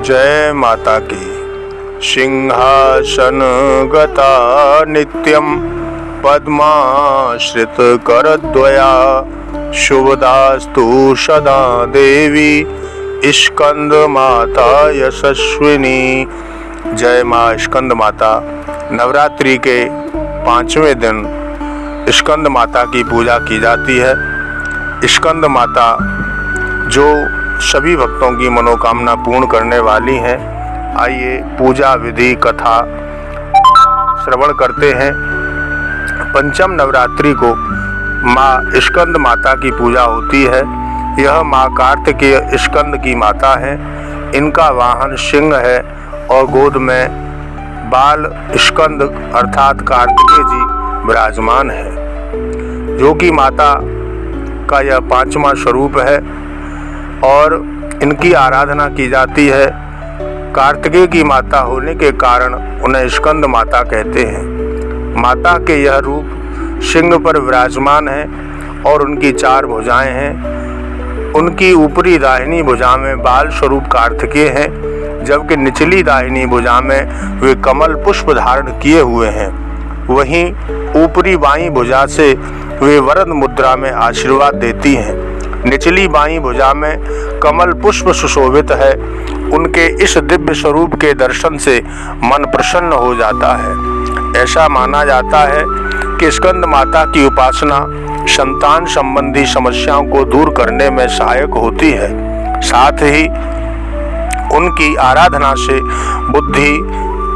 जय माता की। सिंहासन गता नित्यं पद्माश्रित करद्वया शुभदास्तु सदा देवी स्कंद माता यशस्विनी। जय माँ स्कंद माता। नवरात्रि के 5वें दिन स्कंद माता की पूजा की जाती है। स्कंद माता जो सभी भक्तों की मनोकामना पूर्ण करने वाली हैं। आइए पूजा विधि कथा श्रवण करते हैं। पंचम नवरात्रि को माँ स्कंद माता की पूजा होती है। यह माँ कार्तिकेय स्कंद की माता है। इनका वाहन सिंह है और गोद में बाल स्कंद अर्थात कार्तिकेय जी विराजमान है, जो कि माता का यह 5वां स्वरूप है और इनकी आराधना की जाती है। कार्तिकेय की माता होने के कारण उन्हें स्कंद माता कहते हैं। माता के यह रूप सिंह पर विराजमान है और उनकी 4 भुजाएं हैं। उनकी ऊपरी दाहिनी भुजा में बाल स्वरूप कार्तिकेय हैं, जबकि निचली दाहिनी भुजा में वे कमल पुष्प धारण किए हुए हैं। वहीं ऊपरी बाईं भुजा से वे वरद मुद्रा में आशीर्वाद देती हैं। निचली बाईं भुजा में कमल पुष्प सुशोभित है। उनके इस दिव्य स्वरूप के दर्शन से मन प्रसन्न हो जाता है। ऐसा माना जाता है कि स्कंद माता की उपासना संतान संबंधी समस्याओं को दूर करने में सहायक होती है। साथ ही उनकी आराधना से बुद्धि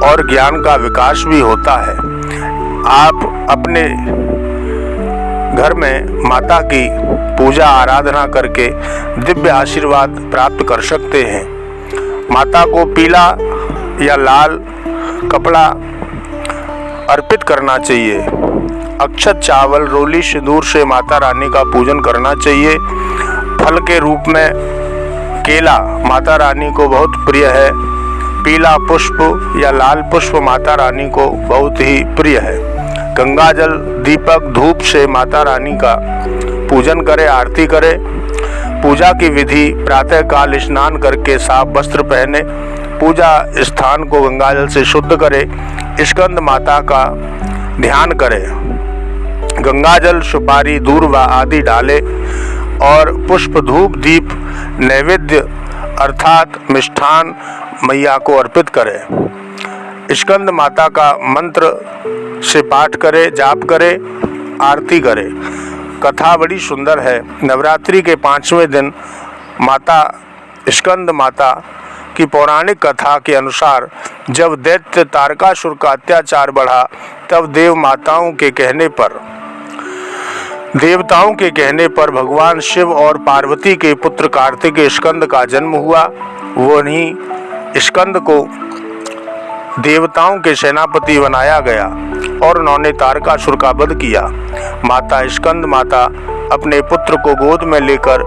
और ज्ञान का विकास भी होता है। आप अपने घर में माता की पूजा आराधना करके दिव्य आशीर्वाद प्राप्त कर सकते हैं। माता को पीला या लाल कपड़ा अर्पित करना चाहिए। अक्षत चावल रोली सिंदूर से माता रानी का पूजन करना चाहिए। फल के रूप में केला माता रानी को बहुत प्रिय है। पीला पुष्प या लाल पुष्प माता रानी को बहुत ही प्रिय है। गंगा जल दीपक धूप से माता रानी का पूजन करें, आरती करें। पूजा की विधि प्रातः काल स्नान करके साफ वस्त्र पहने, पूजा स्थान को गंगा जल से शुद्ध करें। स्कंद माता का ध्यान करें। गंगा जल सुपारी दूर्वा आदि डालें और पुष्प धूप दीप नैवेद्य अर्थात मिष्ठान मैया को अर्पित करें। स्कंद माता का मंत्र से पाठ करें, जाप करें, आरती करें। कथा बड़ी सुंदर है। नवरात्रि के 5वें दिन माता स्कंद माता की पौराणिक कथा के अनुसार जब दैत्य तारकासुर का अत्याचार बढ़ा, तब देवताओं के कहने पर भगवान शिव और पार्वती के पुत्र कार्तिकेय स्कंद का जन्म हुआ। वहीं स्कंद को देवताओं के सेनापति बनाया गया और उन्होंने तारकासुर का वध किया। माता स्कंद माता अपने पुत्र को गोद में लेकर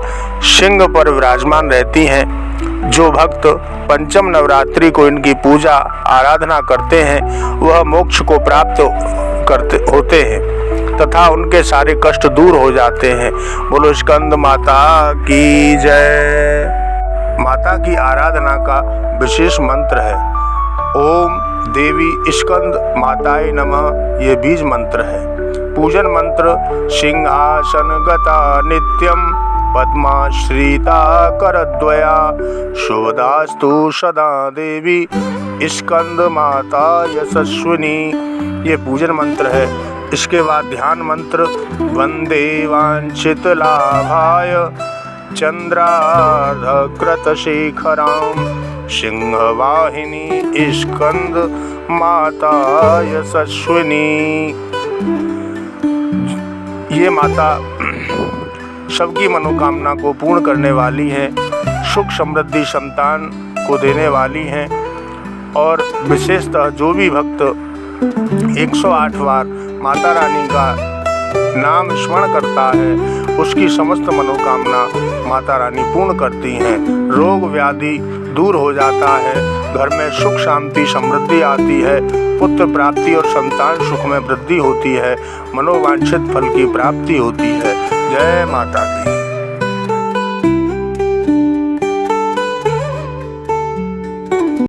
सिंह पर विराजमान रहती हैं। जो भक्त पंचम नवरात्रि को इनकी पूजा आराधना करते हैं, वह मोक्ष को प्राप्त होते हैं तथा उनके सारे कष्ट दूर हो जाते हैं। बोलो स्कंद माता की जय। माता की आराधना का विशेष मंत्र है ओम देवी स्कंद माताय नमः। ये बीज मंत्र है। पूजन मंत्र सिंहासन गता नित्यं पद्माश्रिता करद्वया शुभदास्तु सदा देवी स्कंद माता यशस्विनी। ये पूजन मंत्र है। इसके बाद ध्यान मंत्र वंदे वांछित लाभाय चंद्रार्धकृत शेखराम सिंहवाहिनी स्कंद माता यशस्विनी। ये माता सबकी मनोकामना को पूर्ण करने वाली हैं, सुख समृद्धि संतान को देने वाली हैं और विशेषतः जो भी भक्त 108 बार माता रानी का नाम स्मरण करता है, उसकी समस्त मनोकामना माता रानी पूर्ण करती हैं। रोग व्याधि दूर हो जाता है, घर में सुख शांति समृद्धि आती है, पुत्र प्राप्ति और संतान सुख में वृद्धि होती है, मनोवांछित फल की प्राप्ति होती है। जय माता की।